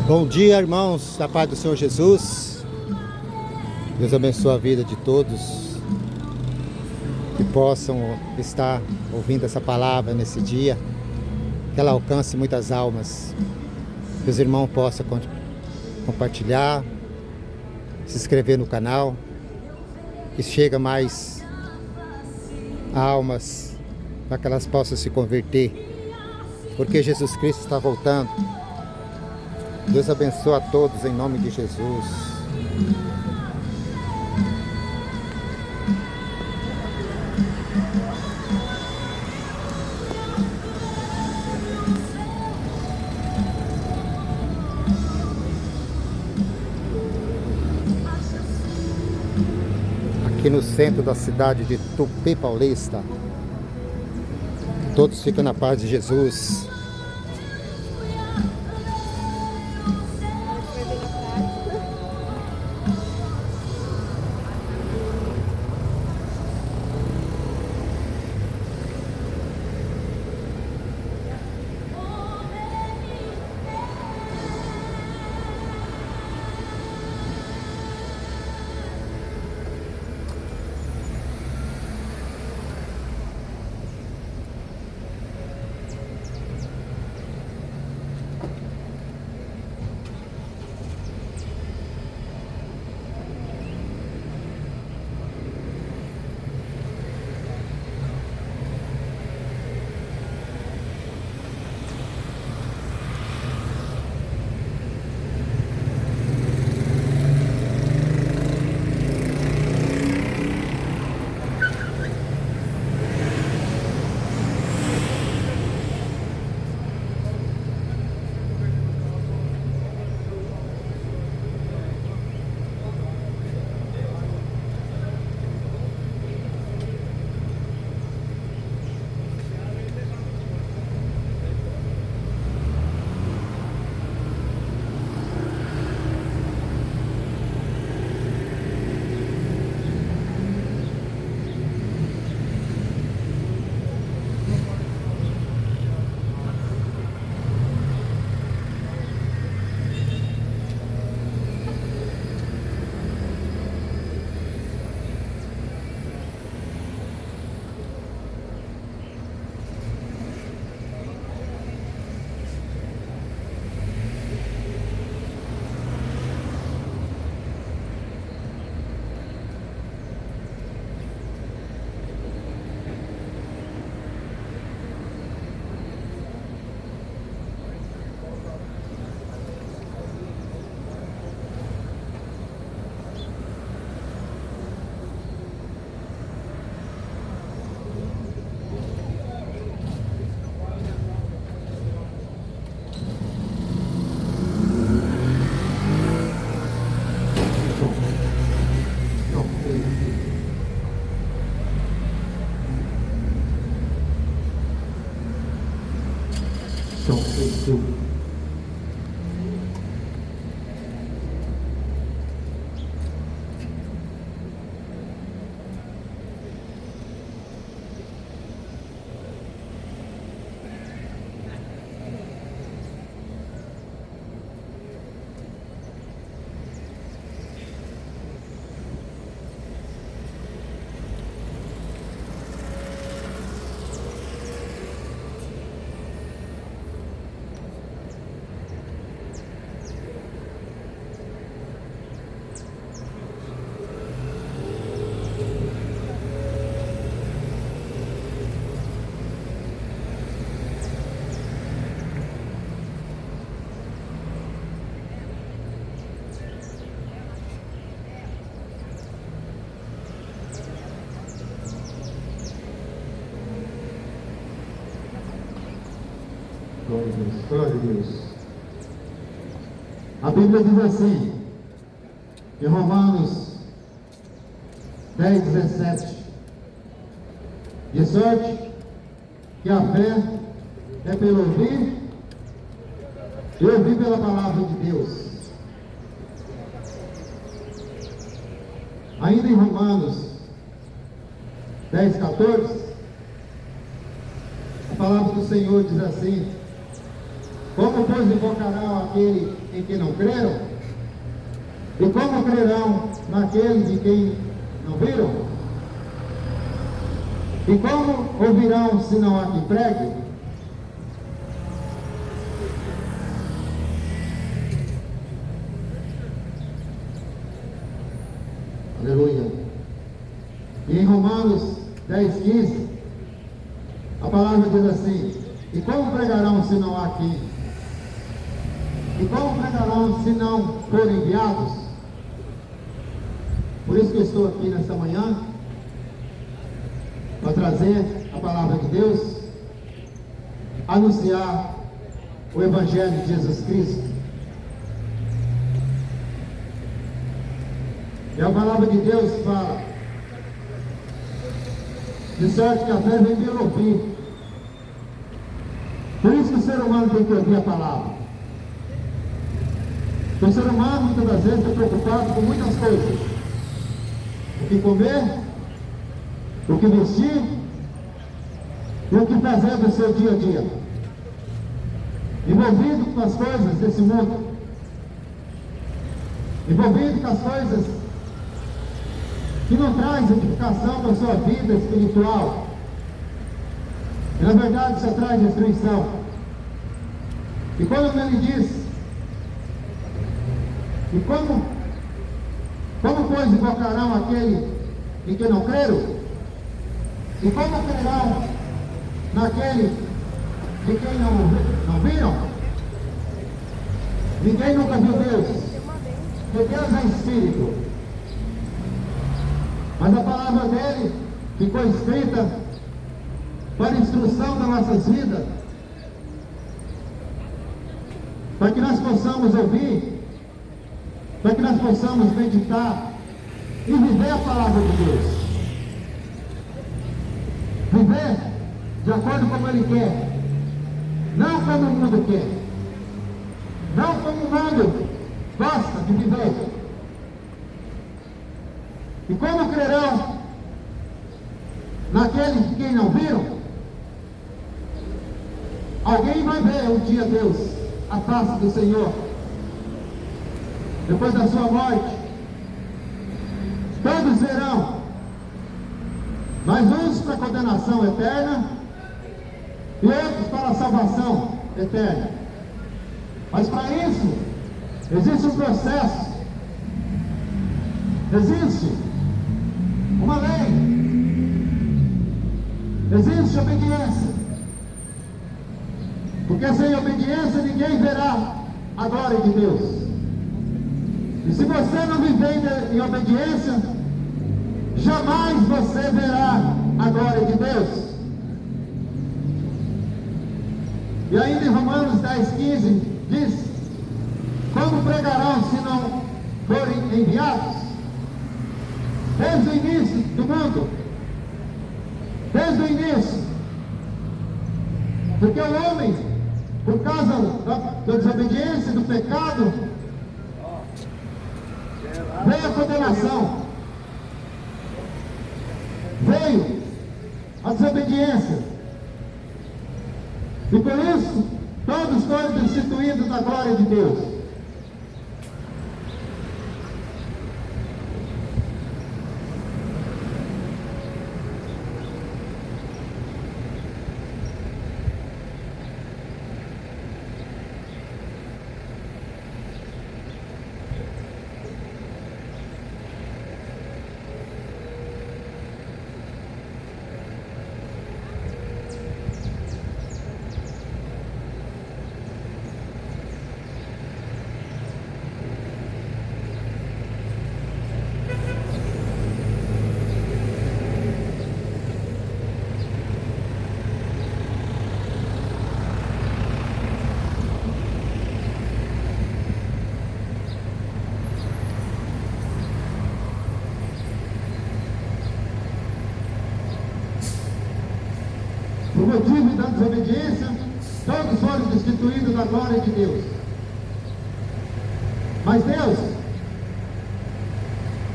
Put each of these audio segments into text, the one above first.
Bom dia, irmãos, da paz do Senhor Jesus. Deus abençoe a vida de todos que possam estar ouvindo essa palavra nesse dia, que ela alcance muitas almas, que os irmãos possam compartilhar, se inscrever no canal, que chega mais almas para que elas possam se converter, porque Jesus Cristo está voltando. Deus abençoe a todos em nome de Jesus. Aqui no centro da cidade de Tupi Paulista. Todos ficam na paz de Jesus. Glória a Deus. A Bíblia diz assim, em Romanos 10:17, de sorte que a fé é pelo ouvir e ouvir pela palavra de Deus. Ainda em Romanos 10:14, a palavra do Senhor diz assim: Como, pois, invocarão aquele em que não creram? E como crerão naquele de quem não viram? E como ouvirão se não há quem pregue? Aleluia. E em Romanos 10:15, a palavra diz assim: e como pregarão se não há quem? E como pregarão se não forem enviados? Por isso que eu estou aqui nesta manhã, para trazer a palavra de Deus, anunciar o Evangelho de Jesus Cristo. E a palavra de Deus fala, de sorte que a fé vem pelo ouvir. Por isso que o ser humano tem que ouvir a palavra. O ser humano muitas das vezes está preocupado com muitas coisas: o que comer, o que vestir e o que fazer do seu dia a dia, envolvido com as coisas desse mundo, envolvido com as coisas que não traz edificação para a sua vida espiritual, e na verdade só traz destruição. E quando ele diz, e como pois invocarão aquele em que não creram? E como crerão naquele de quem não viram? Ninguém nunca viu Deus, porque Deus é Espírito. Mas a palavra dele ficou escrita para instrução das nossas vidas, para que nós possamos ouvir, para que nós possamos meditar e viver a palavra de Deus. Viver de acordo com como Ele quer, não como o mundo quer, não como o mundo gosta de viver. E como crerão naquele de quem não viram? Alguém vai ver um dia Deus, a face do Senhor, depois da sua morte. Todos verão, mas uns para a condenação eterna e outros para a salvação eterna. Mas para isso existe um processo, existe uma lei, existe obediência, porque sem obediência ninguém verá a glória de Deus. E se você não viver em obediência, jamais você verá a glória de Deus. E ainda em Romanos 10:15 diz: como pregarão se não forem enviados? Desde o início do mundo, desde o início, porque o homem, por causa da desobediência, do pecado, veio a condenação, veio a desobediência, e por isso todos foram destituídos da glória de Deus. Por motivo da desobediência, todos foram destituídos da glória de Deus. Mas Deus,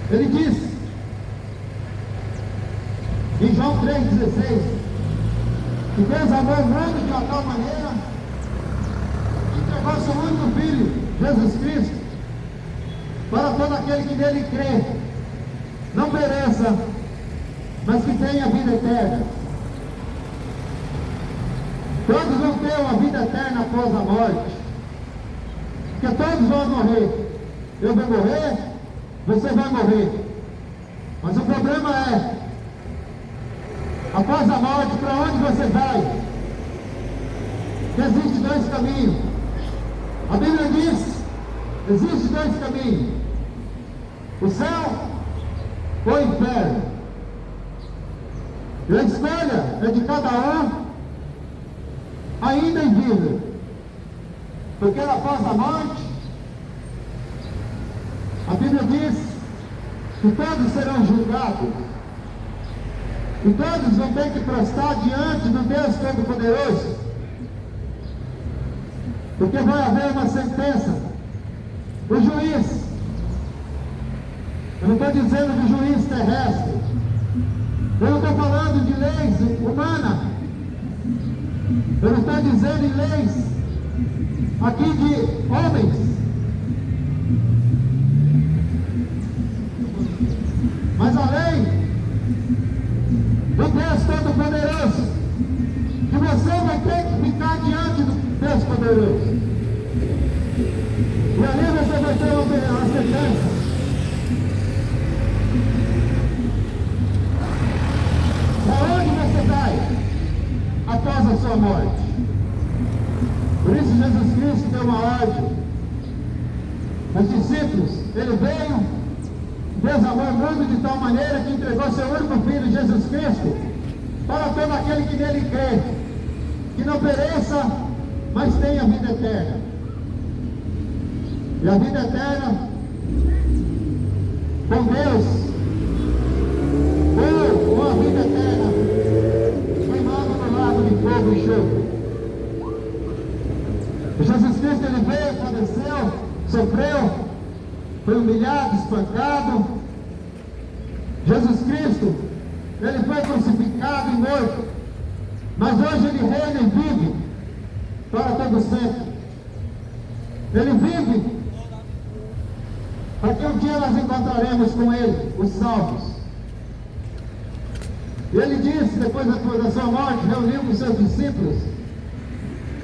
Ele disse em João 3,16, que Deus amou o mundo de uma tal maneira entregou seu único Filho, Jesus Cristo, para todo aquele que nele crê, não pereça, mas que tenha vida eterna. Todos vão ter uma vida eterna após a morte, porque todos vão morrer. Eu vou morrer, você vai morrer. Mas o problema é, após a morte, para onde você vai? Que existem dois caminhos. A Bíblia diz, existem dois caminhos: o céu ou o inferno. E a escolha é de cada um, ainda em vida. Porque após a morte, a Bíblia diz que todos serão julgados. E todos vão ter que prestar diante do Deus Todo-Poderoso. Porque vai haver uma sentença. O juiz, eu não estou dizendo de juiz terrestre, eu não estou falando de leis humanas, eu não estou dizendo de leis aqui de homens, mas a lei do Deus Todo-Poderoso, que você vai ter que ficar diante do Deus Poderoso. E ali você vai ter uma sentença. Para onde você vai após a sua morte? Por isso Jesus Cristo deu uma ordem. Os discípulos, ele veio, Deus amou o mundo de tal maneira que entregou seu único Filho, Jesus Cristo, para todo aquele que nele crê, que não pereça, mas tenha vida eterna. E a vida eterna com Deus, ou a vida eterna queimando no lago de fogo e enxofre. Jesus Cristo, ele veio, padeceu, sofreu, foi humilhado, espancado. Jesus Cristo, ele foi crucificado e morto, mas hoje ele reina e vive para todo sempre. Ele vive para que um dia nós encontraremos com ele, os salvos. E ele disse, depois da sua morte, reuniu com os seus discípulos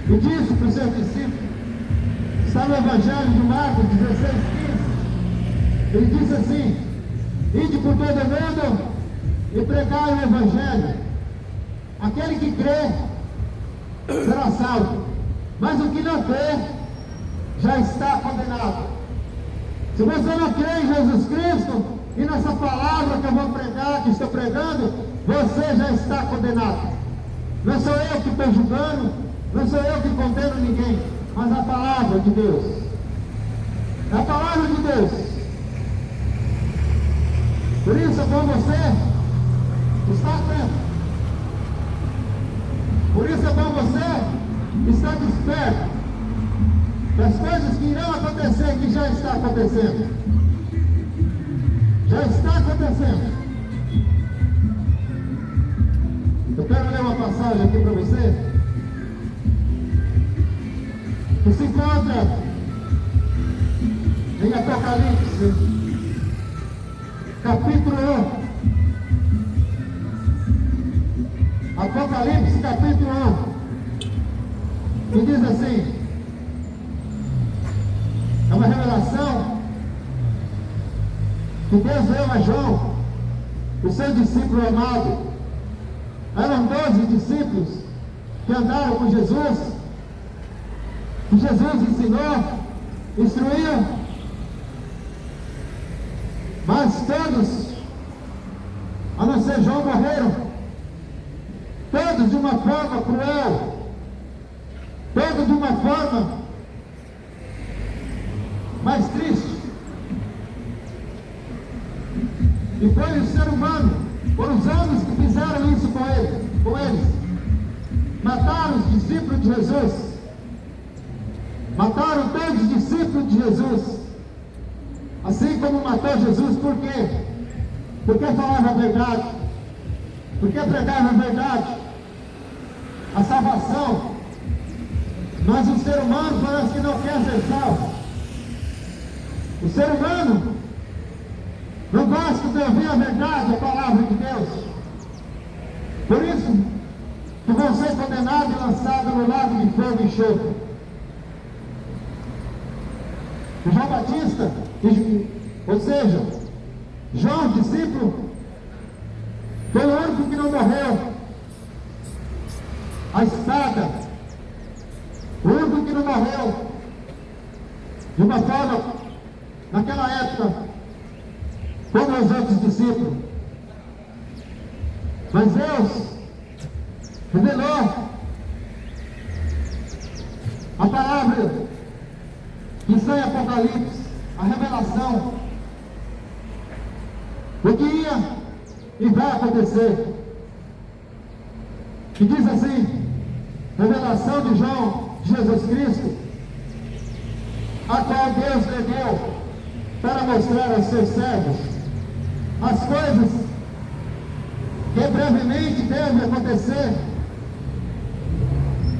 e disse para os seus discípulos, está no Evangelho de Marcos 16:15, ele disse assim: ide por todo o mundo e pregai o Evangelho. Aquele que crê será salvo, mas o que não crê já está condenado. Se você não crê em Jesus Cristo e nessa palavra que eu vou pregar, que estou pregando, você já está condenado. Não sou eu que estou julgando, não sou eu que condeno ninguém, mas a palavra de Deus. É a palavra de Deus. Por isso é bom você estar atento. Por isso é bom você estar desperto das coisas que irão acontecer, que já está acontecendo. Já está acontecendo. Eu quero ler uma passagem aqui para você, que se encontra em Apocalipse, capítulo 1. Apocalipse, capítulo 1, que diz assim, é uma revelação que Deus deu a João, o seu discípulo amado. Eram 12 discípulos que andaram com Jesus, que Jesus ensinou, instruiu, mas todos, a não ser João, morreram. Todos de uma forma cruel, todos de uma forma mais triste. E foi o ser humano, foram os homens que fizeram isso com eles. Mataram os discípulos de Jesus. Mataram todos os discípulos de Jesus. Assim como matou Jesus, por quê? Porque falava a verdade. Porque pregava a verdade. A salvação Mas o ser humano parece que não quer ser salvo. O ser humano não gosta de ouvir a verdade, a palavra de Deus. Por isso que vão ser condenados e lançados no lago de fogo e enxofre. João Batista, ou seja, João, discípulo, foi o único que não morreu a espada, o único que não morreu de uma forma, naquela época, como os outros discípulos. Mas Deus revelou a palavra que está em Apocalipse, a revelação do que ia e vai acontecer. Que diz assim, revelação de João, Jesus Cristo, a qual Deus lhe deu para mostrar aos seus servos as coisas que brevemente devem acontecer,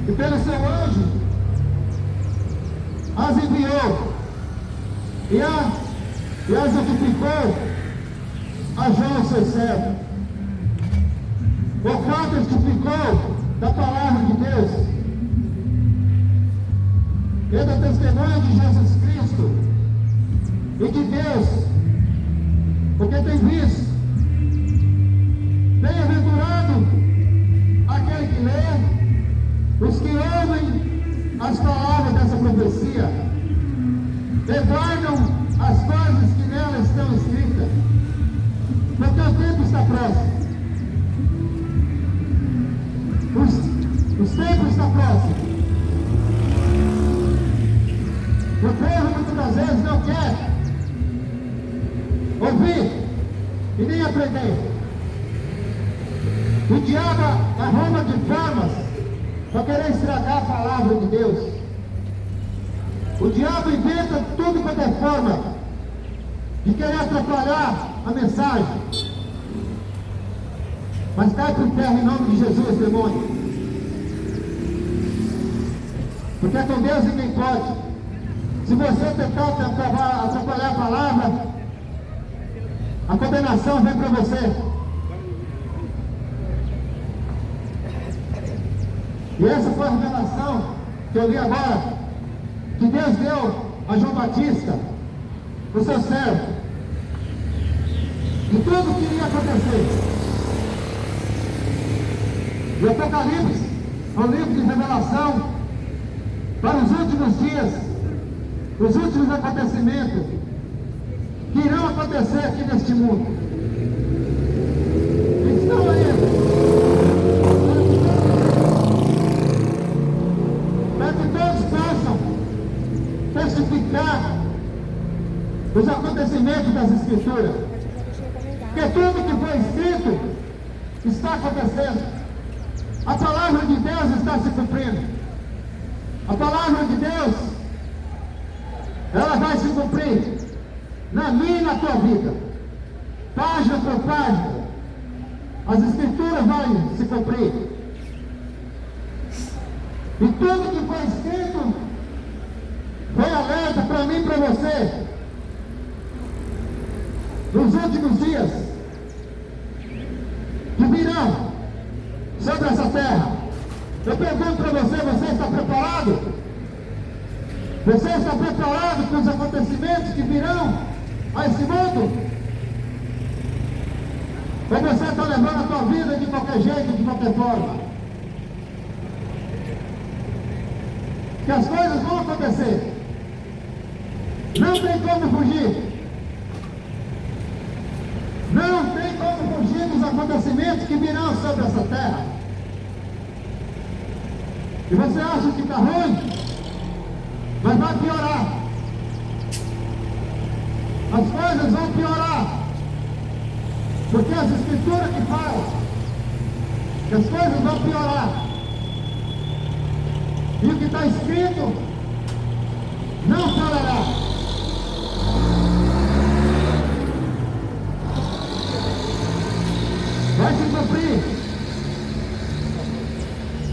e pelo seu anjo as enviou e as notificou a João, seu servo, o qual testificou da palavra de Deus e da testemunha de Jesus Cristo e de Deus, porque tem visto. Bem-aventurado aquele que lê, os que ouvem as palavras dessa profecia e guardam as coisas que nela estão escritas, porque o tempo está próximo. Os tempos estão próximos. O povo muitas das vezes não quer ouvir e nem aprender. O diabo arruma de formas para querer estragar a palavra de Deus. O diabo inventa tudo quanto é forma de querer atrapalhar a mensagem. Mas cai por terra em nome de Jesus, demônio. Porque com Deus ninguém pode. Se você tentar atrapalhar a palavra, a condenação vem para você. E essa foi a revelação que eu li agora, que Deus deu a João Batista, o seu servo, de tudo o que iria acontecer. E Apocalipse é um livro de revelação para os últimos dias, os últimos acontecimentos que irão acontecer aqui neste mundo. Estão aí, para que todos possam testificar os acontecimentos das Escrituras, porque tudo que foi escrito está acontecendo. A palavra de Deus está se cumprindo. A palavra de Deus, ela vai se cumprir na minha e na tua vida, página por página. As Escrituras vão se cumprir. E tudo que foi escrito foi alerta para mim e para você. Nos últimos dias que virão sobre essa terra. Eu pergunto para você, você está preparado? Você está preparado para os acontecimentos que virão a esse mundo? Ou você está levando a tua vida de qualquer jeito, de qualquer forma? Que as coisas vão acontecer. Não tem como fugir. Não tem como fugir dos acontecimentos que virão sobre essa terra. E você acha que está ruim? Mas vai piorar. As coisas vão piorar. Porque as Escrituras que falam que as coisas vão piorar. E o que está escrito não piorará. Vai se cumprir.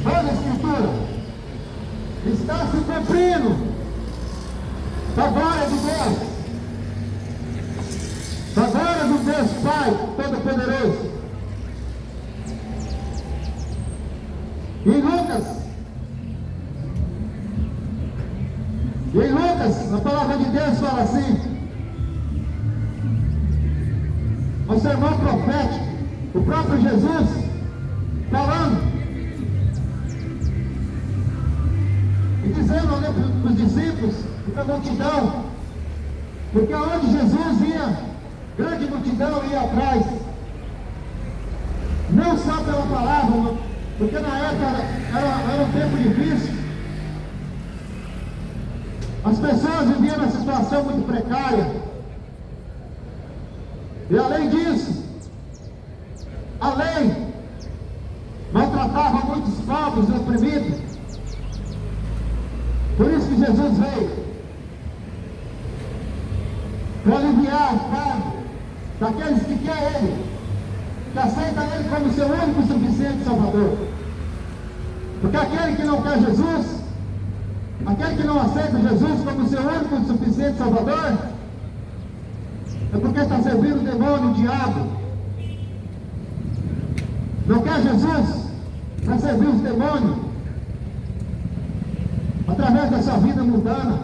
Toda a Escritura está hino da glória de Deus, da glória do Deus Pai Todo-Poderoso. E em Lucas, a palavra de Deus fala assim, o sermão profético, o próprio Jesus falando e dizendo para os discípulos e para a multidão, porque aonde Jesus ia, grande multidão ia atrás, não só pela palavra, porque na época era um tempo difícil, as pessoas viviam numa situação muito precária, e além disso, a lei maltratava muitos pobres e oprimidos. Por isso que Jesus veio, para aliviar o fardo daqueles que querem Ele, que aceitam Ele como seu único e suficiente Salvador. Porque aquele que não quer Jesus, aquele que não aceita Jesus como seu único e suficiente Salvador, é porque está servindo o demônio, o diabo. Não quer Jesus para servir os demônios, através da sua vida mundana,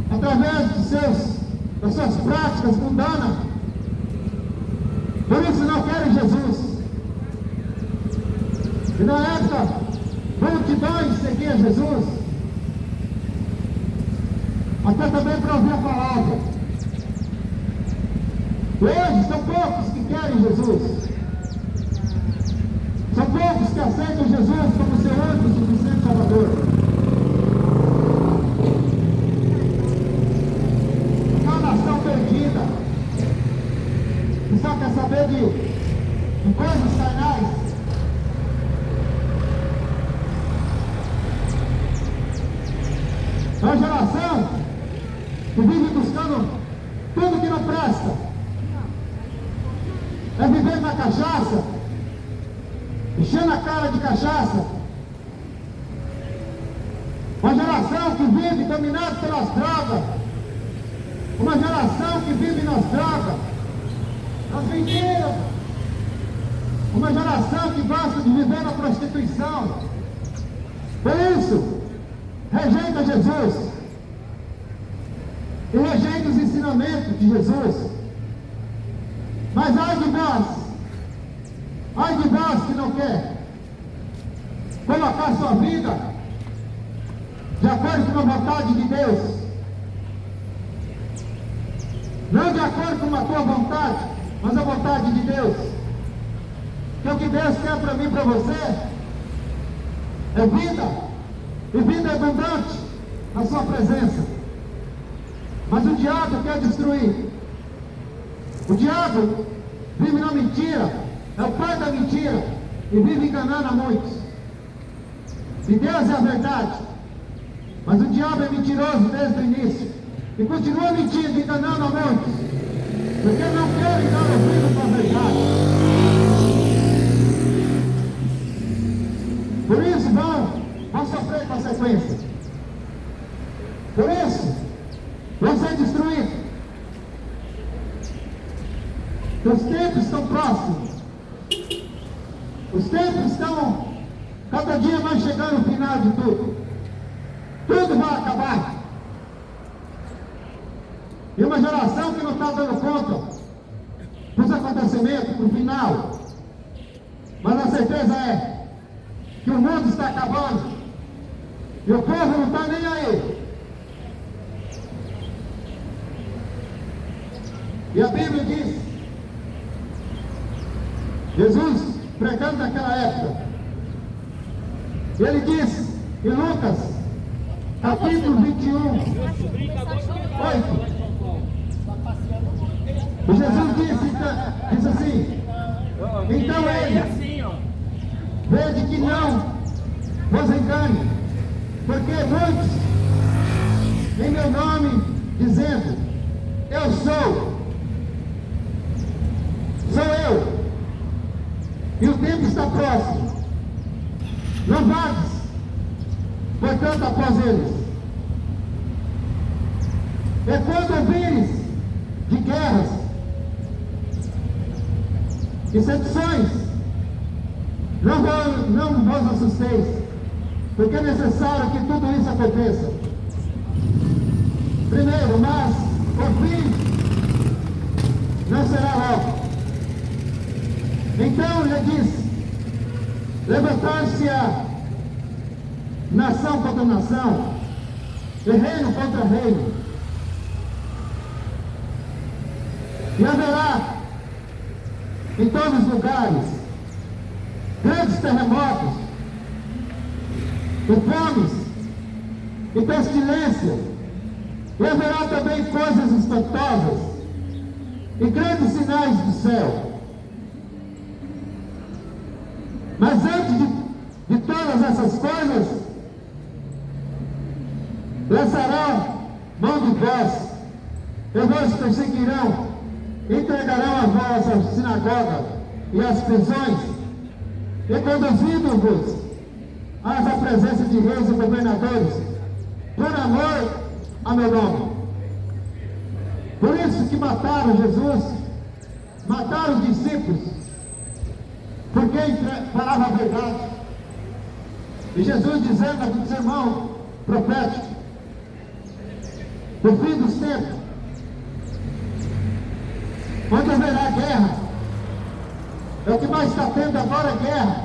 através das suas práticas mundanas. Por isso não querem Jesus. E na época, multidões seguiam Jesus, até também para ouvir a palavra. Hoje são poucos que querem Jesus, são poucos que aceitam Jesus como seu único e suficiente Salvador. É uma nação perdida, que só quer saber de coisas carnais. É uma geração que vive buscando tudo que não presta. É viver na cachaça, enchendo a cara de cachaça. Uma geração que vive dominada pelas drogas. Uma geração que vive nas drogas, nas mentiras. Uma geração que gosta de viver na prostituição. Por isso, rejeita Jesus e rejeita os ensinamentos de Jesus. Mas ai de vós que não quer colocar sua vida de acordo com a vontade de Deus, não de acordo com a tua vontade, mas a vontade de Deus. Que o que Deus quer para mim e para você é vida, e vida abundante na sua presença. Mas o diabo quer destruir. O diabo vive na mentira, é o pai da mentira, e vive enganando a muitos. E Deus é a verdade, mas o diabo é mentiroso desde o início, e continua mentindo, enganando a muitos, porque não querem dar ouvido para a verdade. Por isso vão sofrer consequências. Por isso vão ser destruídos. Os tempos estão próximos. Os tempos estão cada dia mais chegando no final de tudo. Tudo vai acabar. E uma geração que não está dando conta dos acontecimentos, para o final. Mas a certeza é que o mundo está acabando. E o povo não está nem aí. E a Bíblia diz, Jesus pregando naquela época, ele diz em Lucas, capítulo 21, 8, e Jesus disse assim, então ele, vede que não vos engane, porque muitos em meu nome dizendo, eu sou eu. E o tempo está próximo. Não vades Portanto, após eles, é quando ouvires de guerras e sedições, não vos assusteis, porque é necessário que tudo isso aconteça. Primeiro, mas o fim não será logo. Então ele disse: levantar-se-á nação contra nação, e reino contra reino, e haverá em todos os lugares grandes terremotos, e fomes, e pestilência, e haverá também coisas espantosas, e grandes sinais do céu. Mas antes de todas essas coisas, lançarão mão de vós, e vos perseguirão, entregarão a vós às sinagogas e às prisões, e conduzindo-vos à presença de reis e governadores, por amor a meu nome. Por isso que mataram Jesus, mataram os discípulos, porque falava a verdade. E Jesus dizendo aqui no sermão profético, no fim dos tempos, onde haverá guerra, é o que mais está tendo agora, é guerra.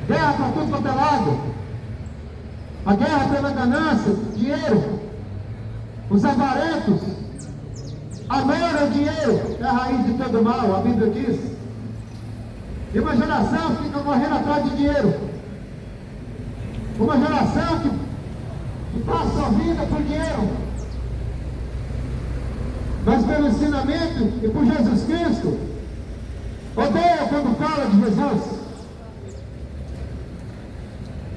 Guerra para tudo quanto é lado. A guerra pela ganância, dinheiro, os avarentos, amor ao dinheiro é a raiz de todo mal, a Bíblia diz. E uma geração fica correndo atrás de dinheiro. Uma geração que passa a vida por dinheiro. Mas pelo ensinamento e por Jesus Cristo, odeia quando fala de Jesus.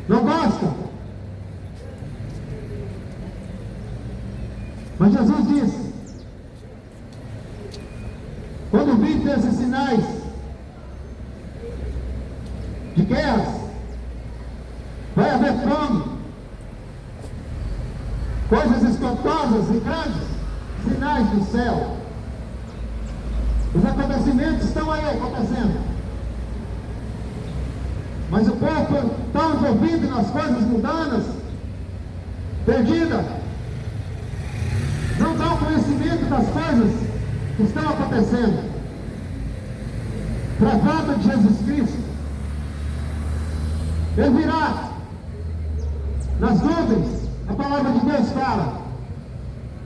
Não gosta. Mas Jesus disse: quando vir esses sinais de guerras, vai haver fome, coisas espantosas e grandes sinais do céu. Os acontecimentos estão aí acontecendo, mas o povo está envolvido nas coisas mundanas, perdida, não dá o conhecimento das coisas que estão acontecendo. Para a volta de Jesus Cristo, Ele virá nas nuvens. A palavra de Deus fala: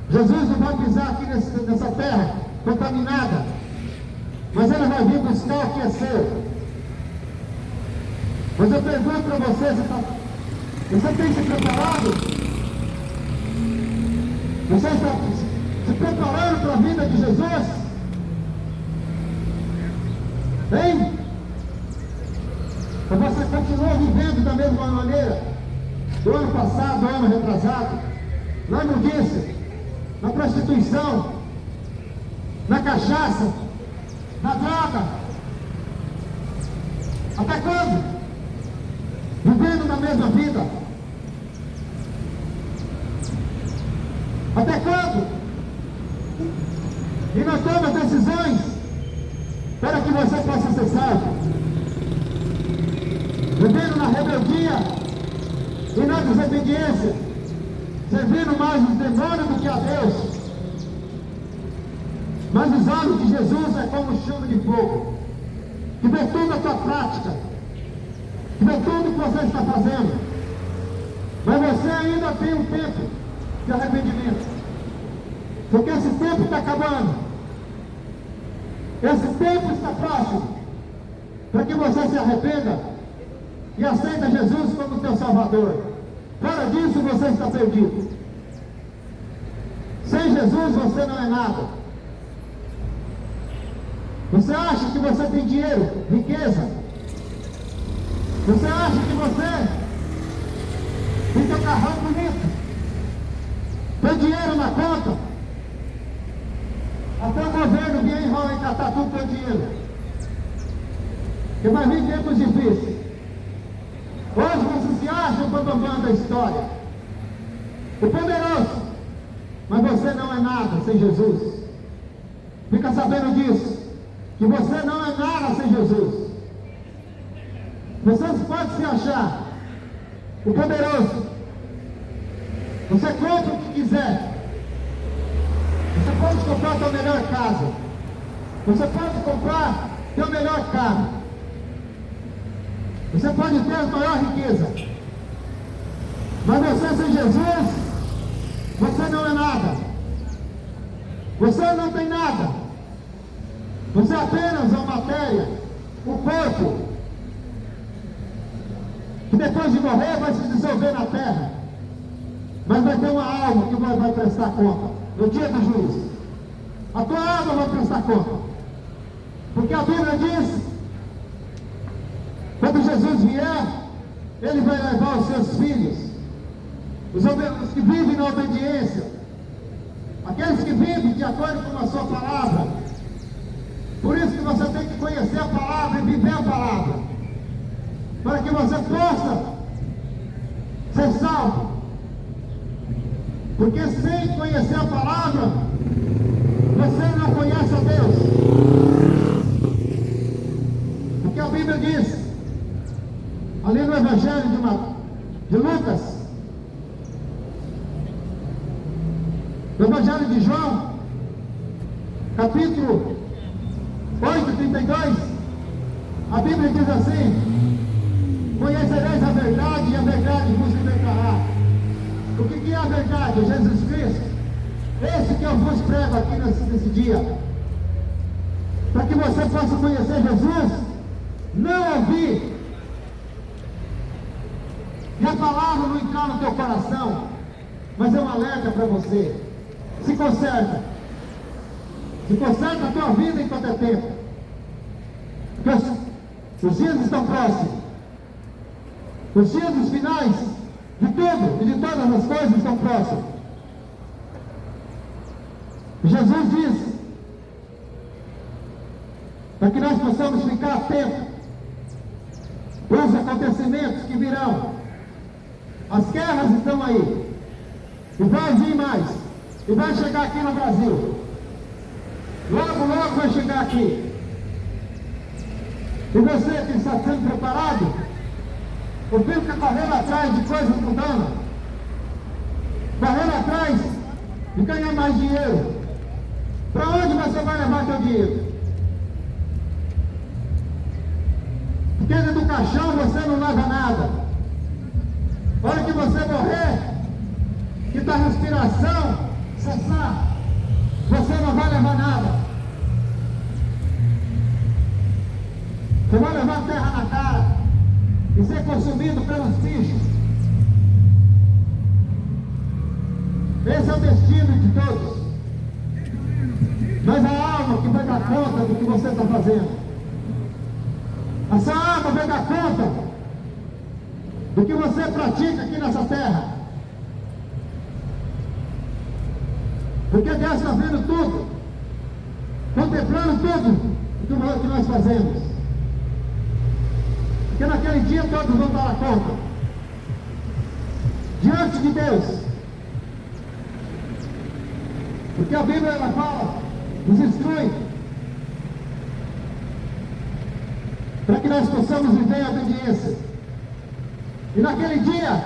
Jesus não vai pisar aqui nessa terra contaminada, mas Ele vai vir buscar o que é seu. Mas eu pergunto para você, você tem se preparado? Você está se preparando para a vida de Jesus? Hein? Ou você continua vivendo da mesma maneira do ano passado, do ano retrasado, na imundícia, na prostituição, na cachaça, na droga? Até quando? Vivendo na mesma vida? Até quando? E não toma decisões para que você possa ser salvo. Vivendo na rebeldia e na desobediência, servindo mais os demônios do que a Deus. Mas os olhos de Jesus é como chama de fogo, que vê toda a tua prática, que vê tudo que você está fazendo. Mas você ainda tem um tempo de arrependimento, porque esse tempo está acabando. Esse tempo está próximo, para que você se arrependa e aceita Jesus como teu Salvador. Fora disso, você está perdido. Sem Jesus, você não é nada. Você acha que você tem dinheiro, riqueza? Você acha que você tem teu carrão bonito, tem dinheiro na conta? Até o governo vem e vai encatar tudo teu dinheiro. Que vai vir tempos difíceis. Hoje você se acha bambambam da história, o poderoso, mas você não é nada sem Jesus. Fica sabendo disso, que você não é nada sem Jesus. Você pode se achar o poderoso, você compra o que quiser, você pode comprar a tua melhor casa, você pode comprar o teu melhor carro, você pode ter a maior riqueza, mas você sem Jesus, você não é nada, você não tem nada, você é apenas uma matéria, um corpo, que depois de morrer vai se dissolver na terra, mas vai ter uma alma que vai prestar conta no dia do juízo. A tua alma vai prestar conta, porque a Bíblia diz, quando Jesus vier, Ele vai levar os seus filhos, os que vivem na obediência, aqueles que vivem de acordo com a sua palavra. Por isso que você tem que conhecer a palavra e viver a palavra, para que você possa ser salvo. Porque sem conhecer a palavra, você não conhece a Deus. Porque a Bíblia diz, ali no Evangelho de Lucas, no Evangelho de João, capítulo 8:32, a Bíblia diz assim: conhecereis a verdade e a verdade vos libertará. O que é a verdade? É Jesus Cristo. Esse que eu vos prego aqui nesse dia, para que você possa conhecer Jesus, não ouvir, e a palavra não entrar no teu coração, mas é um alerta para você. Se conserta a tua vida enquanto é tempo, porque os dias estão próximos, os dias dos finais de tudo e de todas as coisas estão próximos. Jesus disse, para que nós possamos ficar atentos aos acontecimentos que virão. As guerras estão aí, e vai vir mais, e vai chegar aqui no Brasil, logo vai chegar aqui. E você que está sendo preparado, ou fica correndo atrás de coisas mundanas, correndo atrás de ganhar mais dinheiro, para onde você vai levar seu dinheiro? Porque dentro do caixão você não leva nada. A hora que você morrer, que tua respiração cessar, você não vai levar nada. Você vai levar terra na cara e ser consumido pelos bichos. Esse é o destino de todos. Mas a alma que vai dar conta do que você está fazendo. A sua alma vai dar conta do que você pratica aqui nessa terra. Porque Deus está vendo tudo, contemplando tudo o que nós fazemos. Porque naquele dia todos vão dar a conta diante de Deus. Porque a Bíblia ela fala, nos instrui, para que nós possamos viver a obediência. E naquele dia,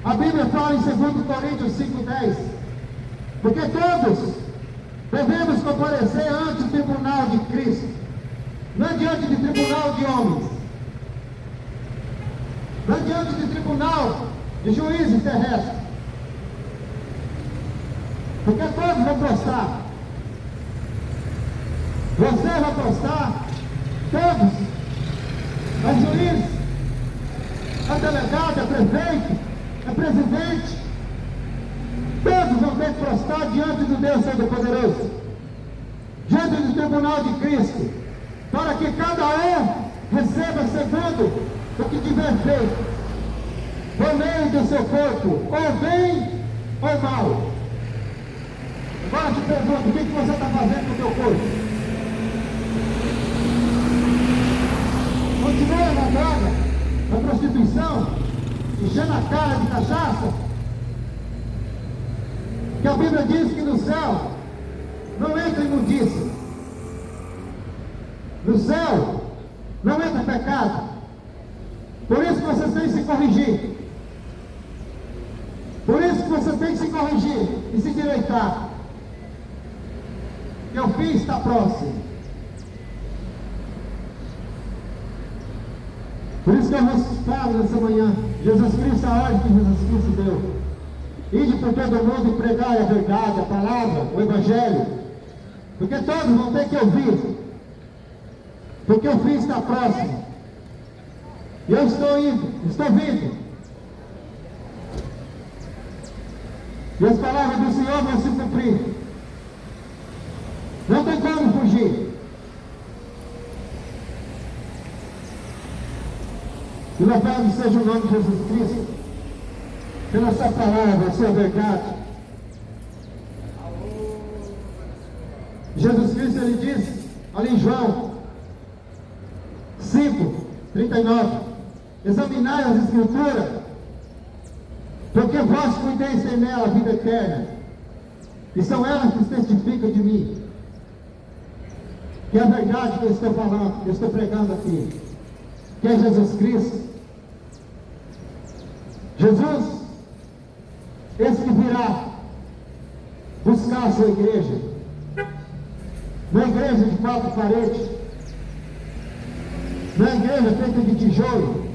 a Bíblia fala em 2 Coríntios 5:10, porque todos devemos comparecer ante o tribunal de Cristo, não é diante de tribunal de homens, não é diante de tribunal de juízes terrestres, porque todos vão prestar. Você vai prestar, todos, é juiz, é delegado, é prefeito, é presidente, todos vão ter que prestar diante do Deus Todo-Poderoso, diante do tribunal de Cristo, para que cada um receba segundo o que tiver feito, por meio do seu corpo, ou bem ou mal. Agora eu te pergunto, o que você está fazendo com o teu corpo? Continua na droga, na prostituição, enchendo a cara de cachaça, que a Bíblia diz que no céu não entra imundícia, no céu não entra pecado. Por isso que você tem que se corrigir, por isso que você tem que se corrigir e se direitar, que o fim está próximo. Por isso que eu vos falo nessa manhã, Jesus Cristo, a ordem que Jesus Cristo deu: ide por todo mundo e pregai a verdade, a palavra, o Evangelho, porque todos vão ter que ouvir, porque o fim está próximo. E eu estou indo, estou vindo, e as palavras do Senhor vão se cumprir, não tem como fugir. E louvado seja o nome de Jesus Cristo, pela sua palavra, a sua verdade. Jesus Cristo, ele diz ali em João 5:39, examinai as Escrituras, porque vós cuideis ter nela a vida eterna, e são elas que testificam de mim, que é a verdade que eu estou falando, que eu estou pregando aqui, que é Jesus Cristo. Jesus, esse que virá buscar a sua igreja, não é igreja de 4 paredes, não é igreja feita de tijolo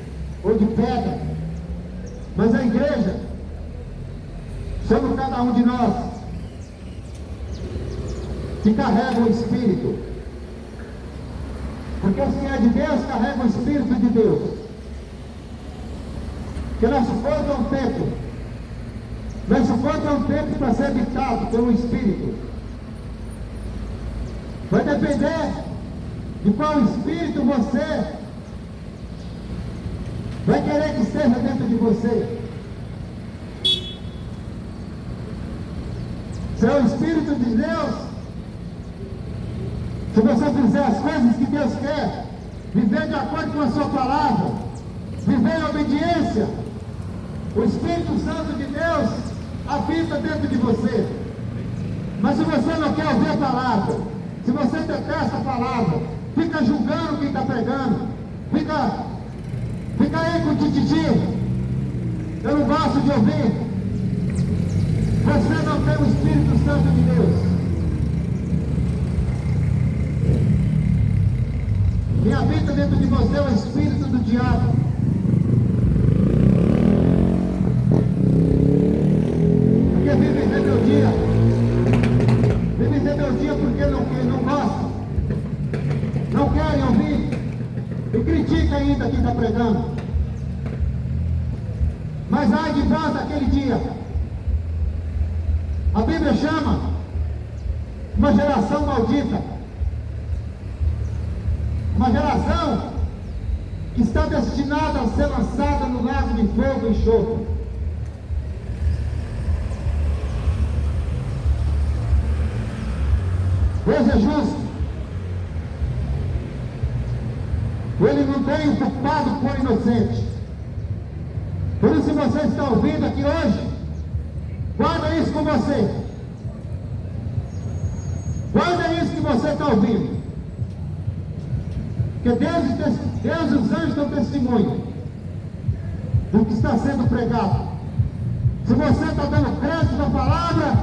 ou de pedra, mas a igreja somos cada um de nós que carrega o Espírito, porque os que é de Deus carrega o Espírito de Deus. Que nosso corpo é um templo, nosso corpo é um templo para ser habitado pelo Espírito. Vai depender de qual Espírito você vai querer que esteja dentro de você. Se é o Espírito de Deus, se você fizer as coisas que Deus quer, viver de acordo com a sua palavra, viver em obediência, o Espírito Santo de Deus habita dentro de você. Mas se você não quer ouvir a palavra, se você detesta a palavra, fica julgando quem está pregando, fica aí com o tititi, eu não gosto de ouvir, você não tem o Espírito Santo de Deus. Quem habita dentro de você é o Espírito do diabo. Vive rebeldia, porque não gostam, não querem ouvir, e critica ainda quem está pregando. Mas ai de vós daquele dia, a Bíblia chama uma geração maldita, uma geração que está destinada a ser lançada no lago de fogo e enxofre. Deus é justo, Ele não tem o culpado por inocente. Por isso, se você está ouvindo aqui hoje, guarda isso com você, guarda isso que você está ouvindo, porque Deus e os anjos dão testemunho do que está sendo pregado. Se você está dando crédito na palavra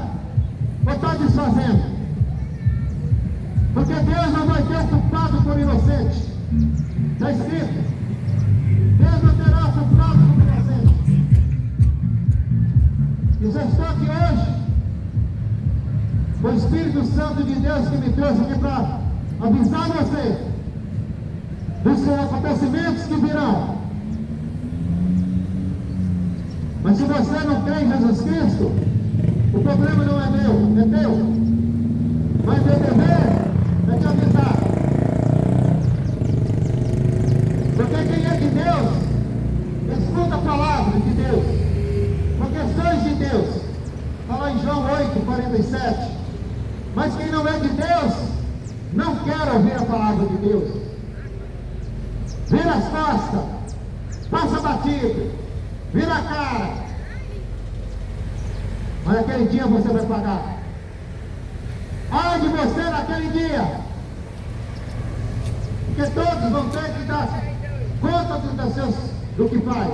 ou está desfazendo, porque Deus não vai ter o culpado por inocente. Está escrito: Deus não terá culpado por inocente. E já estou aqui hoje com o Espírito Santo de Deus que me trouxe aqui para avisar você dos acontecimentos que virão. Mas se você não crê em Jesus Cristo, o problema não é meu, é teu. Mas meu dever é te avisar, porque quem é de Deus escuta a palavra de Deus, porque sois de Deus. Fala em João 8:47. Mas quem não é de Deus não quer ouvir a palavra de Deus. Vira as costas, passa batido, vira a cara. Mas naquele dia você vai pagar. Ai de você naquele dia. Porque todos vão ter que dar conta do que faz.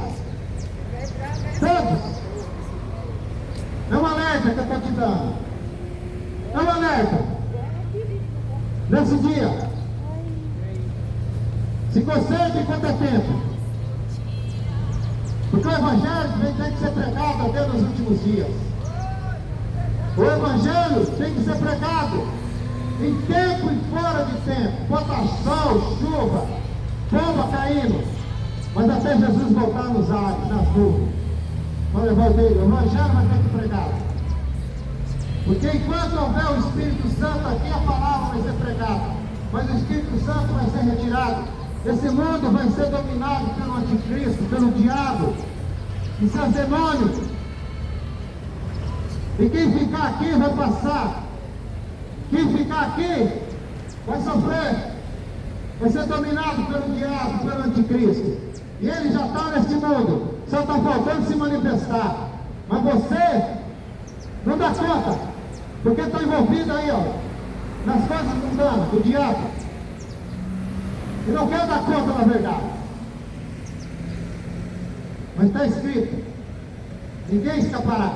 Todos. É um alerta que eu estou te dando. É um alerta. Nesse dia. Se conserve enquanto é tempo. Porque o Evangelho tem que ser pregado até nos últimos dias. O Evangelho tem que ser pregado em tempo e fora de tempo. Bota sol, chuva, bomba caindo. Mas até Jesus voltar nos ares, nas nuvens. Quando eu voltei, o Evangelho vai ter que pregar. Porque enquanto houver o Espírito Santo aqui, a palavra vai ser pregada. Mas o Espírito Santo vai ser retirado. Esse mundo vai ser dominado pelo anticristo, pelo diabo e seus demônios. E quem ficar aqui vai passar. Quem ficar aqui vai sofrer. Vai ser dominado pelo diabo, pelo anticristo. E ele já está neste mundo. Só está faltando se manifestar. Mas você não dá conta. Porque está envolvido aí, ó, nas coisas mundanas, do diabo. E não quer dar conta da verdade. Mas está escrito: ninguém escapará.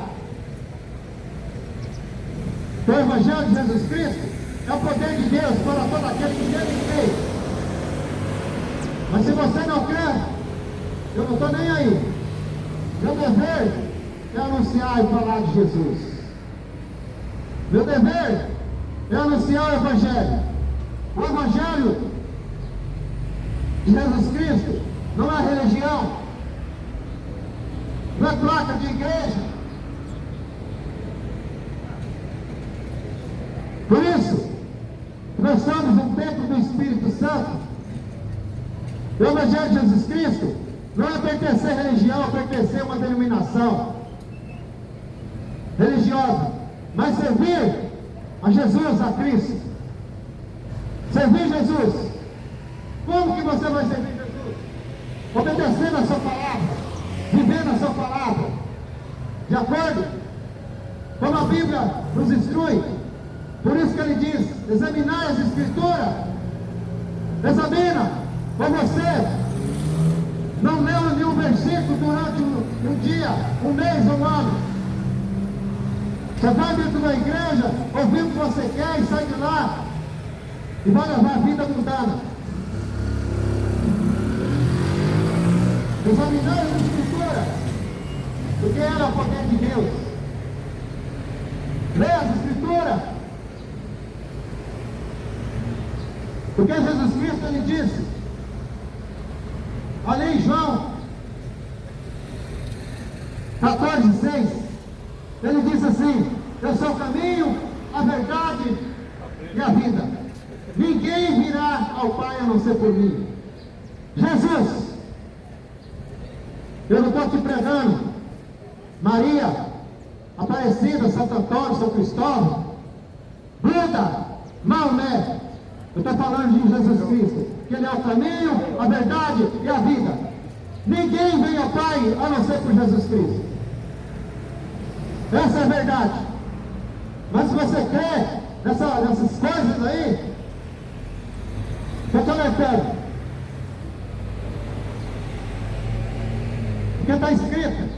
O Evangelho de Jesus Cristo é o poder de Deus para todo aquele que nele crê. Mas se você não crê, eu não estou nem aí. Meu dever é anunciar e falar de Jesus. Meu dever é anunciar o Evangelho. O Evangelho de Jesus Cristo não é religião, não é placa de igreja. Por isso, nós somos um templo do Espírito Santo. O Evangelho de Jesus Cristo não é pertencer à religião, é pertencer a uma denominação religiosa, mas servir a Jesus, a Cristo. Servir Jesus. Como que você vai servir Jesus? Obedecendo a sua palavra, vivendo a sua palavra, de acordo como a Bíblia nos instrui. Por isso que ele diz: examinar as Escrituras. Examina, ou você não leu nenhum versículo durante um dia, um mês ou um ano. Você vai dentro da igreja, ouvir o que você quer e sai de lá e vai levar a vida mundana. Examinar as Escrituras, porque ela é o poder de Deus. Leia as Escrituras. Porque Jesus Cristo, ele disse, ali em João 14:6, ele disse assim: eu sou o caminho, a verdade e a vida. Ninguém virá ao Pai a não ser por mim. Jesus, eu não estou te pregando Maria, Aparecida, Santo Antônio, São Cristóvão, Buda, Maomé. Eu estou falando de Jesus Cristo, que Ele é o caminho, a verdade e a vida. Ninguém vem ao Pai a não ser por Jesus Cristo. Essa é a verdade. Mas se você crê nessas coisas aí, eu te alertando. Porque está escrito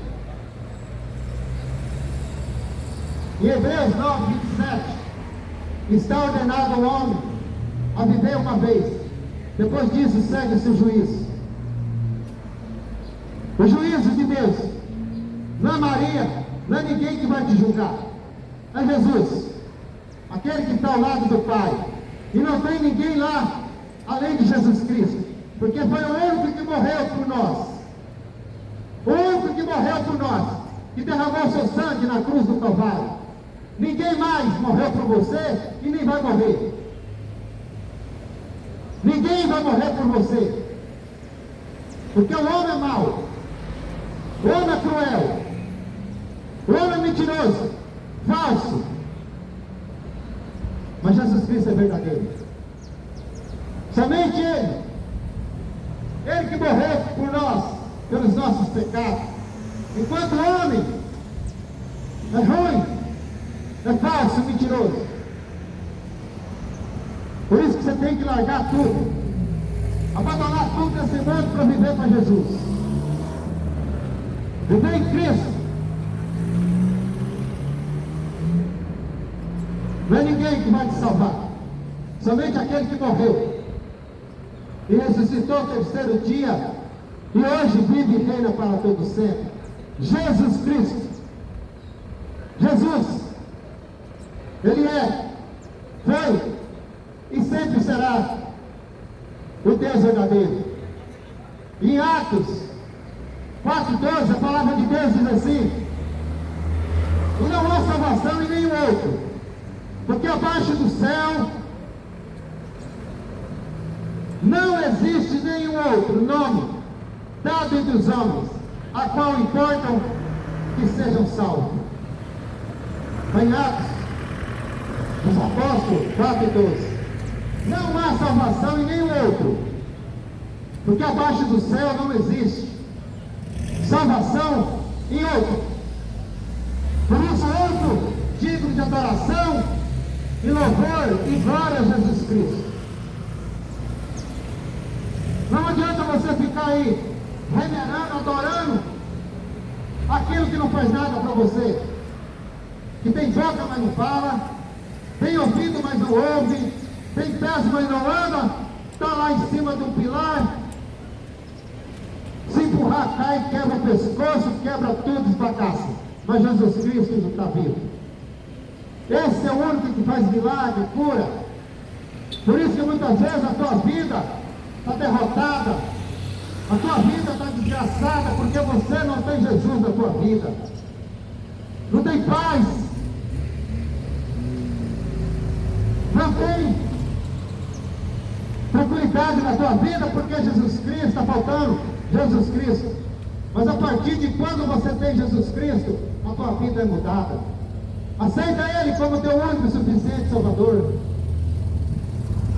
em Hebreus 9:27, está ordenado ao homem a viver uma vez, depois disso segue-se o juízo. O juízo de Deus não é Maria, não é ninguém que vai te julgar, é Jesus, aquele que está ao lado do Pai. E não tem ninguém lá além de Jesus Cristo, porque foi o único que morreu por nós, o único que morreu por nós, que derramou seu sangue na cruz do Calvário. Ninguém mais morreu por você e nem vai morrer. Ninguém vai morrer por você, porque o homem é mau, o homem é cruel, o homem é mentiroso, falso. Mas Jesus Cristo é verdadeiro. Somente Ele que morreu por nós, pelos nossos pecados, Enquanto o homem é ruim, é falso, mentiroso. Por isso que você tem que largar tudo, abandonar tudo nesse mundo para viver para Jesus. Viver em Cristo. Não é ninguém que vai te salvar, somente aquele que morreu e ressuscitou ao terceiro dia e hoje vive e reina para todo sempre. Jesus Cristo. Jesus, Ele é, foi e sempre será o Deus verdadeiro. Em Atos 4:12, a palavra de Deus diz assim: e não há salvação em nenhum outro, porque abaixo do céu não existe nenhum outro nome dado entre os homens, a qual importam que sejam salvos. Em Atos dos Apóstolos 4:12. Não há salvação em nenhum outro, porque abaixo do céu não existe salvação em outro. Por isso, outro digno de adoração e louvor e glória a Jesus Cristo. Não adianta você ficar aí venerando, adorando aquilo que não faz nada para você, que tem boca, mas não fala, tem ouvido, mas não ouve, tem pés, mas não anda, está lá em cima de um pilar, se empurrar, cai, quebra o pescoço, quebra tudo, esbagaça. Mas Jesus Cristo não está vivo. Esse é o único que faz milagre, cura. Por isso que muitas vezes a tua vida está derrotada, a tua vida está desgraçada, porque você não tem Jesus na tua vida, não tem paz, não tem tranquilidade na tua vida, porque Jesus Cristo está faltando. Jesus Cristo. Mas a partir de quando você tem Jesus Cristo, a tua vida é mudada. Aceita Ele como teu único e suficiente Salvador.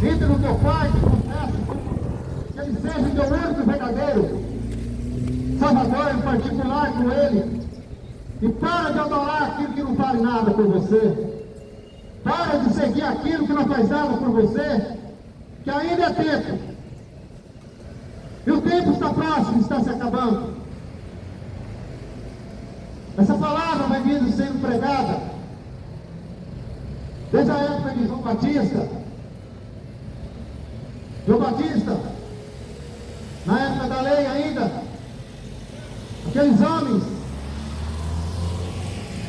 Entre no teu quarto e confessa que Ele seja o teu único e verdadeiro Salvador em particular com Ele. E para de adorar aquilo que não vale nada por você. Para de seguir aquilo que não faz nada por você, que ainda é tempo. E o tempo está próximo, está se acabando. Essa palavra vai vindo sendo pregada desde a época de João Batista. João Batista, na época da lei ainda, aqueles homens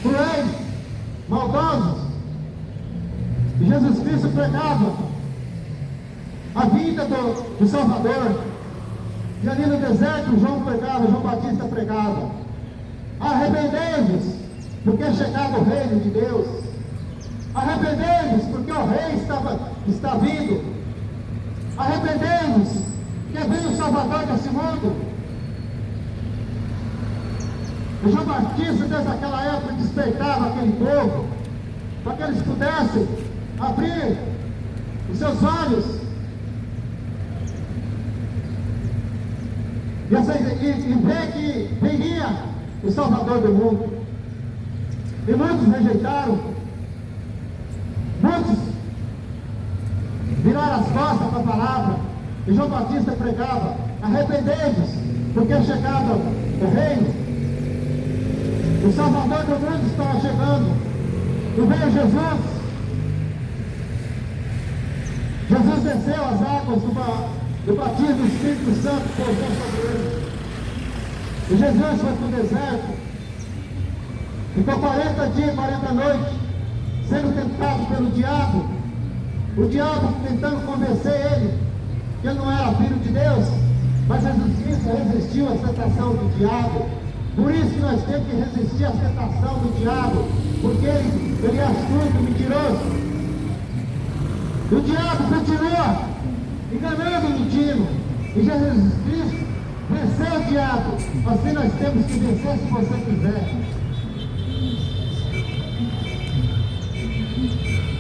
cruéis, maldosos, e Jesus Cristo pregava a vinda do Salvador. E ali no deserto João Batista pregava: arrependei-vos, porque é chegado o reino de Deus. Arrependei-vos, porque o rei está vindo. Arrependei-vos, que vem o Salvador desse mundo. E João Batista, desde aquela época, despertava aquele povo, para que eles pudessem abrir os seus olhos e ver que viria o Salvador do mundo. E muitos rejeitaram, muitos viraram as costas para a palavra. E João Batista pregava: arrependei-vos, porque é chegado o reino. O Salvador do mundo estava chegando. E veio Jesus. Jesus desceu as águas do batismo do Espírito Santo, pousou sobre ele. E Jesus foi para o deserto. Ficou 40 dias, 40 noites, sendo tentado pelo diabo. O diabo tentando convencer ele que ele não era filho de Deus. Mas Jesus Cristo resistiu à tentação do diabo. Por isso que nós temos que resistir à tentação do diabo, porque ele é astuto, mentiroso. E o diabo continua enganando e mentindo. E Jesus Cristo venceu o diabo. Assim nós temos que vencer, se você quiser.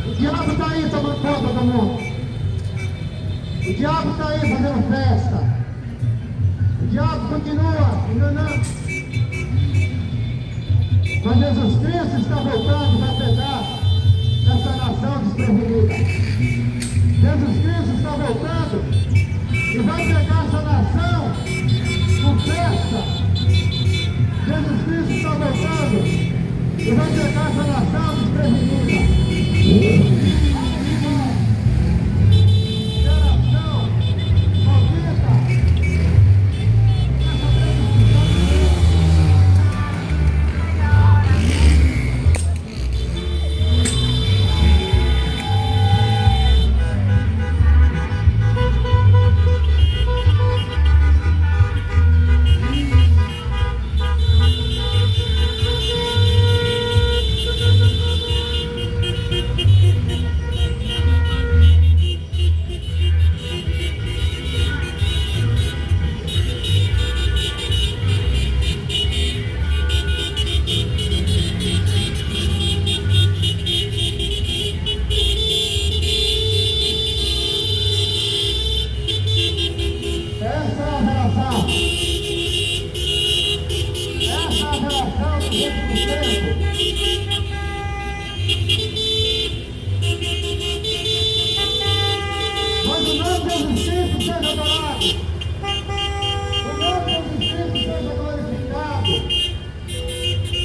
O diabo está aí tomando conta do mundo. O diabo está aí fazendo festa. O diabo continua enganando. Mas Jesus Cristo está voltando e vai pegar essa nação desprevenida. Jesus Cristo está voltando e vai pegar essa nação com festa. Jesus Cristo está voltando e vai pegar essa nação desprevenida.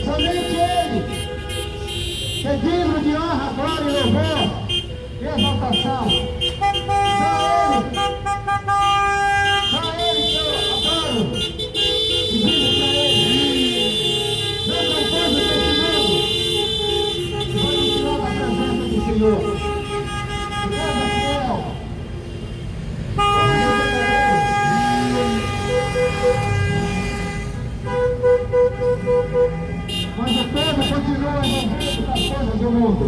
Somente Ele é digno de honra, glória e louvor e exaltação. Só Ele que eu adoro e vivo para Ele. Não confundo desse mundo, foi tirar da presença do Senhor. Seja fiel. Mas o povo continua envolvido com as coisas do mundo.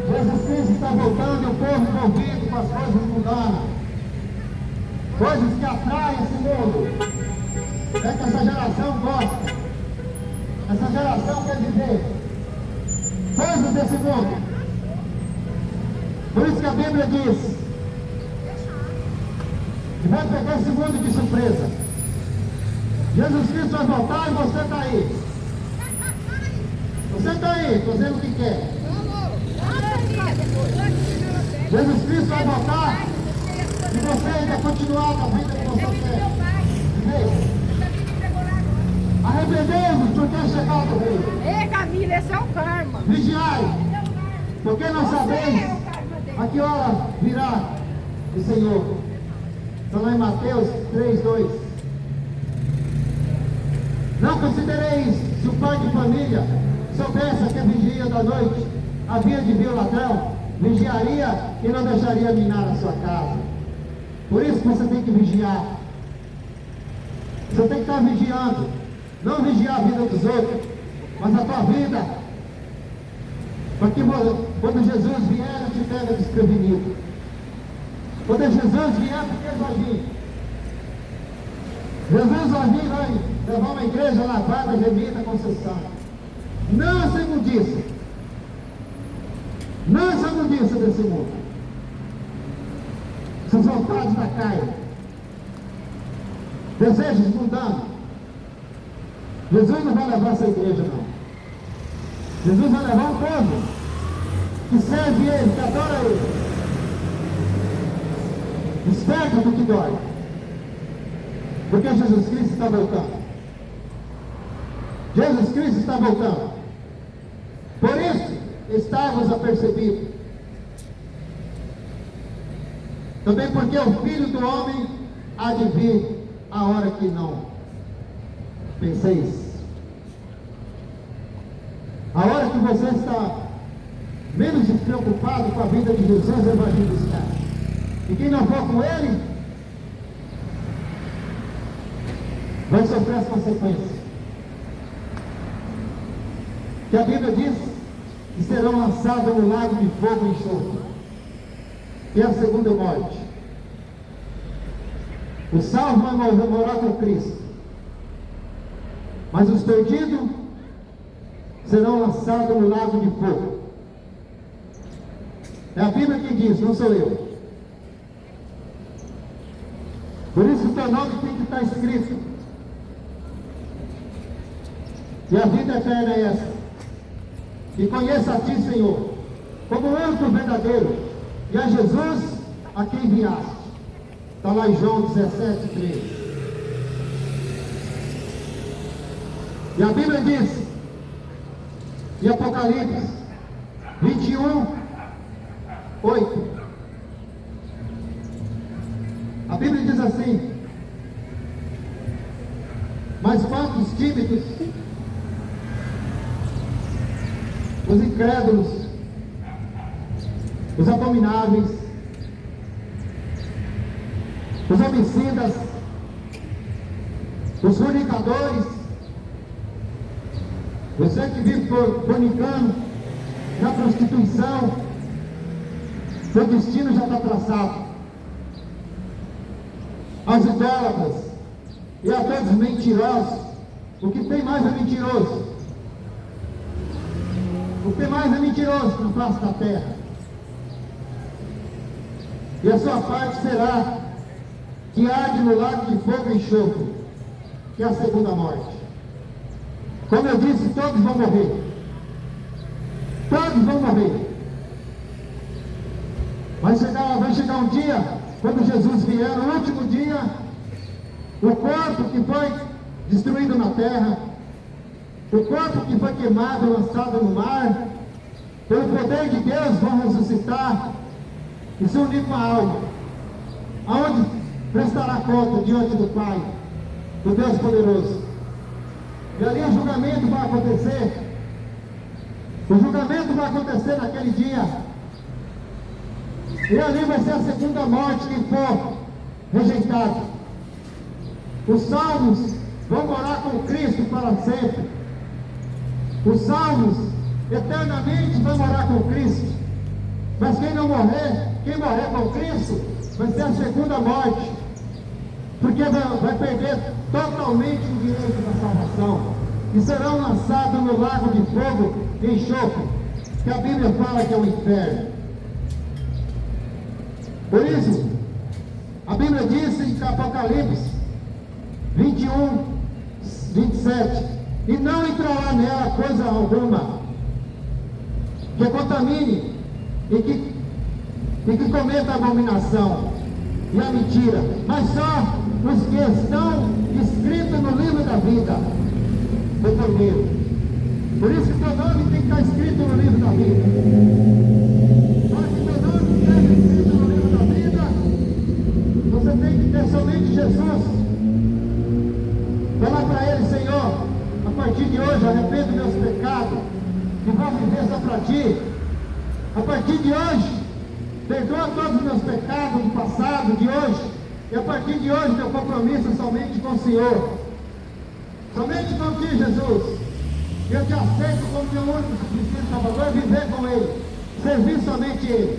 Jesus Cristo está voltando e o povo envolvido com as coisas mundanas. Coisas que atraem esse mundo. É que essa geração gosta. Essa geração quer viver coisas desse mundo. Por isso que a Bíblia diz que vai pegar esse mundo de surpresa. Jesus Cristo vai voltar e você está aí. Você está aí, fazendo o que quer. Jesus Cristo vai voltar e você ainda continuar com a vida que você quer. Arrependemos porque é chegado o Rei. Ei, Camila, esse é o karma. Vigiai, porque não sabemos a que hora virá o Senhor. Está lá em Mateus 3:2. Não considereis se o pai de família soubesse que a vigia da noite havia de vir o ladrão, vigiaria e não deixaria minar a sua casa. Por isso que você tem que vigiar. Você tem que estar vigiando. Não vigiar a vida dos outros, mas a tua vida. Porque quando Jesus vier, ele te pega desprevenido. Quando Jesus vier, porque ele vai vir. Jesus vai vir, vai levar uma igreja lavada, remida com seu sangue. Não essa imundícia. Não essa imundícia desse mundo. Essas vontades da carne. Desejos mundanos. Jesus não vai levar essa igreja, não. Jesus vai levar um povo que serve Ele, que adora Ele. Desperta do que dói. Porque Jesus Cristo está voltando. Jesus Cristo está voltando. Por isso, estávamos apercebidos. Também porque o Filho do Homem há de vir a hora que não penseis. A hora que você está menos preocupado com a vida de Jesus Evangelista. E quem não for com Ele, vai sofrer as consequências. Que a Bíblia diz que serão lançados no lago de fogo e enxofre. E a segunda morte. O salvo vai morar com Cristo. Mas os perdidos serão lançados no lago de fogo. É a Bíblia que diz, não sou eu. Por isso o teu nome tem que estar escrito. E a vida eterna é essa. E conheça a ti, Senhor, como o único verdadeiro, e a Jesus a quem enviaste. Está lá em João 17, 13. E a Bíblia diz, em Apocalipse 21, 8. A Bíblia diz assim: mas quantos tímidos, os incrédulos, os abomináveis, os homicidas, os fornicadores, você que vive fornicando, na prostituição, seu destino já está traçado. Aos idólatras e a todos os mentirosos, o que tem mais é mentiroso. O que mais é mentiroso na face da terra. E a sua parte será que arde no lago de fogo e enxofre, que é a segunda morte. Como eu disse, todos vão morrer. Todos vão morrer. Vai chegar um dia, quando Jesus vier, o último dia, o corpo que foi destruído na terra, o corpo que foi queimado e lançado no mar, pelo poder de Deus vão ressuscitar e se unir com a alma, aonde prestará conta diante do Pai, do Deus poderoso. E ali o julgamento vai acontecer. O julgamento vai acontecer naquele dia. E ali vai ser a segunda morte que for rejeitado. Os salvos vão morar com Cristo para sempre. Os salvos eternamente vão morar com Cristo. Mas quem não morrer, quem morrer com Cristo, vai ser a segunda morte. Porque vai perder totalmente o direito da salvação. E serão lançados no lago de fogo e enxofre, que a Bíblia fala que é o inferno. Por isso, a Bíblia diz em Apocalipse 21, 27, e não entrará nela coisa alguma que contamine e que cometa a abominação e a mentira, mas só os que estão escritos no livro da vida do Cordeiro. Por isso que teu nome tem que estar escrito no livro da vida. Para que teu nome esteja escrito no livro da vida, você tem que ter somente Jesus. Fala para ele: Senhor, a partir de hoje arrependo meus pecados e vou viver só para ti. A partir de hoje, perdoa todos os meus pecados do passado, de hoje. E a partir de hoje, meu compromisso é somente com o Senhor. Somente contigo, Jesus. Eu te aceito como meu único suficiente Salvador, viver com Ele. Servir somente Ele.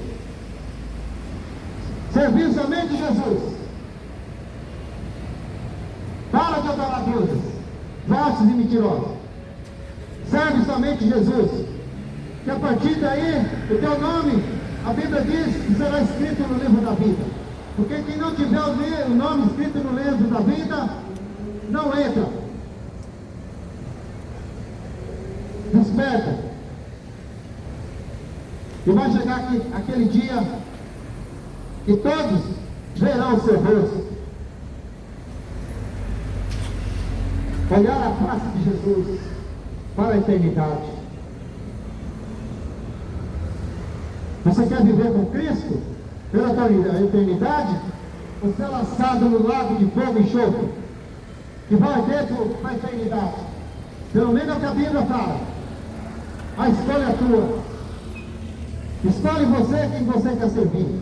Servir somente Jesus. Para de adorar deuses falsos e mentirosos. Serve somente Jesus. Que a partir daí, o teu nome, a Bíblia diz que será escrito no livro da vida. Porque quem não tiver o nome escrito no livro da vida, não entra. Desperta. E vai chegar aquele dia que todos verão o seu rosto. Olhar a face de Jesus para a eternidade. Você quer viver com Cristo pela eternidade? Você é lançado no lago de fogo e enxofre, que vai dentro para a eternidade. Pelo menos é o que a Bíblia fala. A escolha é tua. Escolhe você quem você quer servir.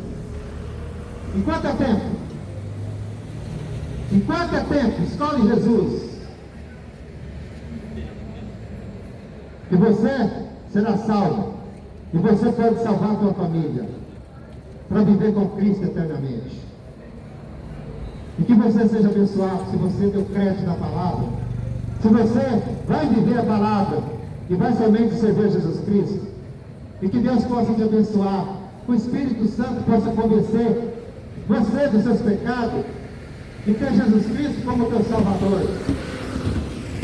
Enquanto é tempo. Enquanto é tempo, escolhe Jesus. E você será salvo. E você pode salvar a tua família para viver com Cristo eternamente. E que você seja abençoado se você deu crédito na palavra. Se você vai viver a palavra e vai somente servir Jesus Cristo. E que Deus possa te abençoar o Espírito Santo possa convencer você dos seus pecados e ter Jesus Cristo como teu Salvador.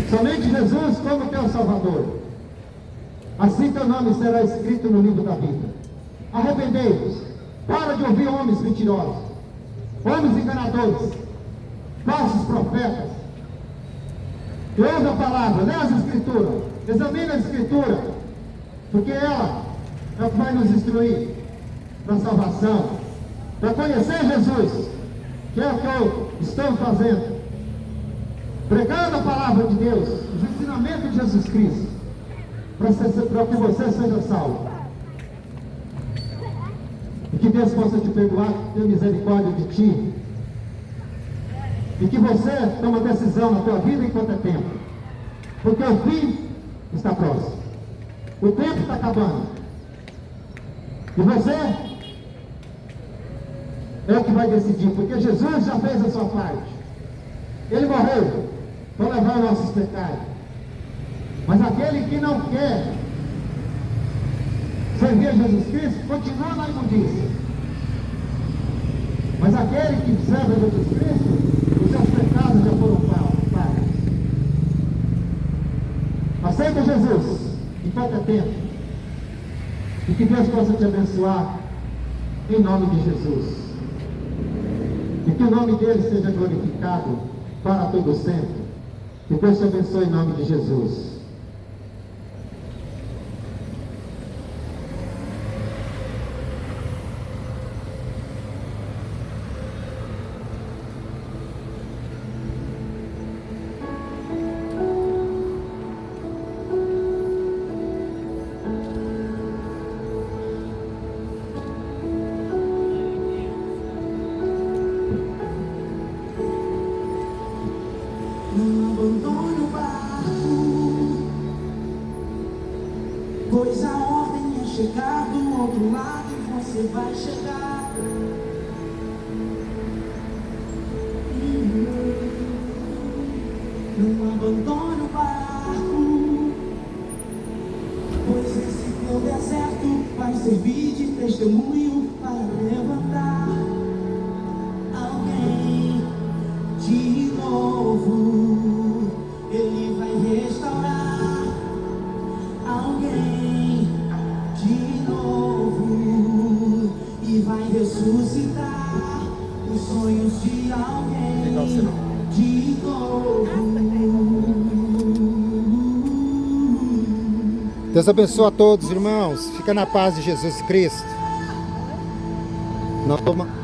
Somente Jesus como teu Salvador. Assim teu nome será escrito no livro da vida. Arrependei-vos. Para de ouvir homens mentirosos, homens enganadores, falsos profetas. E ouve a palavra, lê as Escrituras, examine a Escritura, porque ela é o que vai nos instruir para a salvação, para conhecer Jesus, que é o que eu estou fazendo, pregando a palavra de Deus, os ensinamentos de Jesus Cristo, para que você seja salvo. E que Deus possa te perdoar, ter misericórdia de ti. E que você tome decisão na tua vida enquanto é tempo. Porque o fim está próximo. O tempo está acabando. E você é o que vai decidir. Porque Jesus já fez a sua parte. Ele morreu para levar os nossos pecados. Mas aquele que não quer servir a Jesus Cristo, continua na imundícia. Mas aquele que serve a Jesus Cristo, os seus pecados já foram pagos. Aceita Jesus enquanto é tempo. E que Deus possa te abençoar em nome de Jesus. E que o nome dele seja glorificado para todo sempre. Que Deus te abençoe em nome de Jesus. Não abandone o barco, pois a ordem é chegar do outro lado e você vai chegar. Não abandone o barco, pois esse teu deserto vai servir de testemunho para levantar alguém de novo. Ele vai restaurar alguém de novo e vai ressuscitar os sonhos de alguém de novo. Deus abençoe a todos, irmãos. Fica na paz de Jesus Cristo. Não toma...